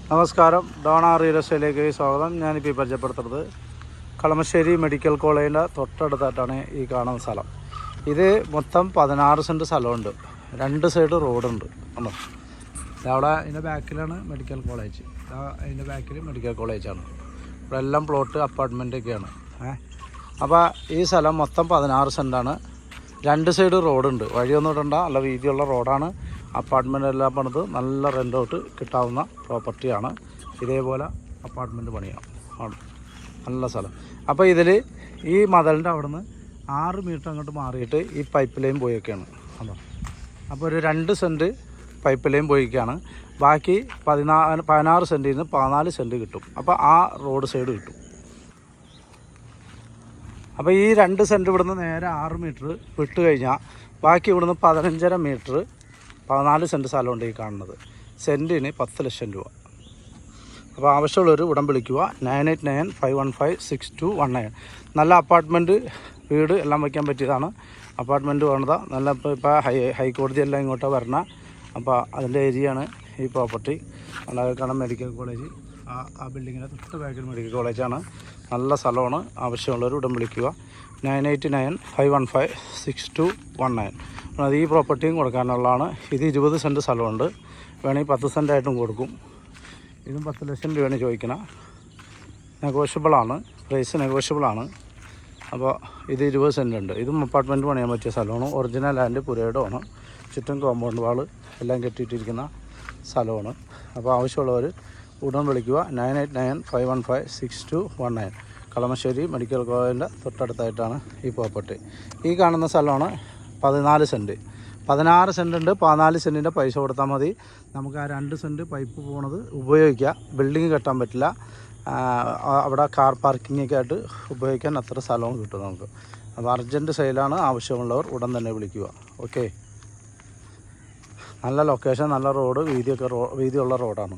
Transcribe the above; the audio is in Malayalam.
നമസ്കാരം, ഡോണ റിയൽ എസ്റ്റേറ്റിലേക്ക് സ്വാഗതം. ഞാനിപ്പോൾ പരിചയപ്പെടുത്തുന്നത് കളമശ്ശേരി മെഡിക്കൽ കോളേജിൻ്റെ തൊട്ടടുത്തായിട്ടാണ് ഈ കാണുന്ന സ്ഥലം. ഇത് മൊത്തം 16 സെൻറ്റ് സ്ഥലമുണ്ട്. 2 സൈഡ് റോഡുണ്ട്. ഉണ്ടോ? അവിടെ അതിൻ്റെ ബാക്കിലാണ് മെഡിക്കൽ കോളേജ്. അതിൻ്റെ ബാക്കിൽ മെഡിക്കൽ കോളേജാണ്. ഇവിടെ എല്ലാം പ്ലോട്ട് അപ്പാർട്ട്മെൻറ്റൊക്കെയാണ്. അപ്പോൾ ഈ സ്ഥലം മൊത്തം 16 സെൻറ്റാണ്. 2 സൈഡ് റോഡുണ്ട്. വഴിയൊന്നും ഇടണ്ട, നല്ല വീതിയുള്ള റോഡാണ്. അപ്പാർട്ട്മെൻ്റ് എല്ലാം പണിത് നല്ല റെൻ്റ് ഔട്ട് കിട്ടാവുന്ന പ്രോപ്പർട്ടിയാണ്. ഇതേപോലെ അപ്പാർട്ട്മെൻറ്റ് പണിയാം ആണ്. നല്ല സ്ഥലം. അപ്പോൾ ഇതിൽ ഈ മതിലിൻ്റെ അവിടെ നിന്ന് 6 മീറ്റർ അങ്ങോട്ട് മാറിയിട്ട് ഈ പൈപ്പ് ലൈൻ പോയൊക്കെയാണ്. അപ്പോൾ ഒരു 2 സെൻറ്റ് പൈപ്പ് ലൈൻ പോയിക്കാണ്. ബാക്കി 16 സെൻറ്റിൽ നിന്ന് 14 സെൻറ്റ് കിട്ടും. അപ്പോൾ ആ റോഡ് സൈഡ് കിട്ടും. അപ്പോൾ ഈ 2 സെൻറ്റ് ഇവിടുന്ന് നേരെ 6 മീറ്റർ വിട്ട് കഴിഞ്ഞാൽ ബാക്കി ഇവിടുന്ന് 15.5 മീറ്റർ 14 സെൻറ്റ് സ്ഥലമുണ്ട് ഈ കാണുന്നത്. സെൻറ്റിന് 10 ലക്ഷം രൂപ. അപ്പോൾ ആവശ്യമുള്ളവർ ഉടൻ വിളിക്കുക. 9895156219. നല്ല അപ്പാർട്ട്മെൻറ്റ് വീട് എല്ലാം വയ്ക്കാൻ പറ്റിയതാണ്. അപ്പാർട്ട്മെൻറ്റ് വേണത് നല്ല. ഇപ്പോൾ ഹൈക്കോടതി എല്ലാം ഇങ്ങോട്ട് വരണ. അപ്പോൾ അതിൻ്റെ ഏരിയയാണ് ഈ പ്രോപ്പർട്ടി. അല്ലാതെ മെഡിക്കൽ കോളേജ് ആ ബിൽഡിങ്ങിൻ്റെ തൊട്ട് ബാക്കിൽ മെഡിക്കൽ കോളേജാണ്. നല്ല സ്ഥലമാണ്. ആവശ്യമുള്ളവർ ഉടൻ വിളിക്കുക. 9895156219. അത് ഈ പ്രോപ്പർട്ടിയും കൊടുക്കാനുള്ളതാണ്. ഇത് 20 സെൻറ്റ് സ്ഥലമുണ്ട്. വേണമെങ്കിൽ 10 സെൻറ്റായിട്ടും കൊടുക്കും. ഇതും 10 ലക്ഷം രൂപയാണ് ചോദിക്കണം. നെഗോഷ്യബിളാണ്. പ്രൈസ് നെഗോഷ്യബിളാണ്. അപ്പോൾ ഇത് 20 സെൻറ്റ് ഉണ്ട്. ഇതും അപ്പാർട്ട്മെൻറ്റ് പണിയാൻ പറ്റിയ സ്ഥലമാണ്. ഒറിജിനൽ ലാൻഡ് പുരയിടമാണ്. ചുറ്റും കോമ്പൗണ്ട് വാൾ എല്ലാം കെട്ടിയിട്ടിരിക്കുന്ന സ്ഥലമാണ്. അപ്പോൾ ആവശ്യമുള്ളവർ ഉടൻ വിളിക്കുക. 9895156219. കളമശ്ശേരി മെഡിക്കൽ കോളേജിൻ്റെ തൊട്ടടുത്തായിട്ടാണ് ഈ പ്രോപ്പർട്ടി. ഈ കാണുന്ന സ്ഥലമാണ് 14 സെൻറ്റ്. 16 സെൻറ്റ് ഉണ്ട്. 14 സെൻറ്റിൻ്റെ പൈസ കൊടുത്താൽ മതി. നമുക്ക് ആ 2 സെൻറ്റ് പൈപ്പ് പോണത് ഉപയോഗിക്കാം. ബിൽഡിങ് കെട്ടാൻ പറ്റില്ല. അവിടെ കാർ പാർക്കിങ്ങൊക്കെ ആയിട്ട് ഉപയോഗിക്കാൻ അത്ര സ്ഥലവും കിട്ടും നമുക്ക്. അപ്പോൾ അർജൻറ്റ് സെയിലാണ്. ആവശ്യമുള്ളവർ ഉടൻ തന്നെ വിളിക്കുക. ഓക്കെ. നല്ല ലൊക്കേഷൻ, നല്ല റോഡ്, വീതിയുള്ള റോഡാണ്.